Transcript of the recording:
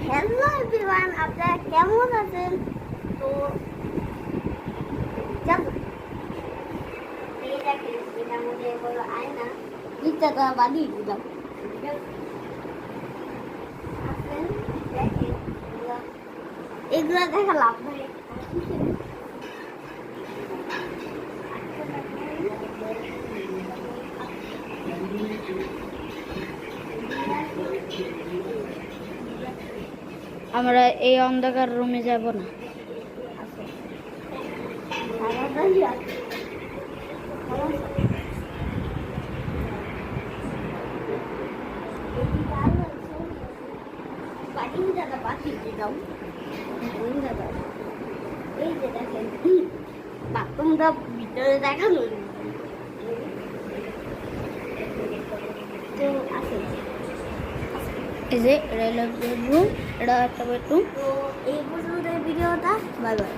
Hello everyone, আপনারা কেমন আছেন? তো যাব এই দেখেন, এটার মধ্যে বড় আয়না ইচ্ছাটা বানিয়ে দিলাম। আসেন দেখেন, এগুলো দেখা লাভ নাই। আমরা এই অন্ধকার রুমে যাব না। এই যে দেখেন বাথরুমটা ভিতরে দেখানো তো আছে। এই যে এটা হলো বেডরুম, এটা একটা বেডরুম। তো এই পর্যন্ত ভিডিওটা, বাই বাই।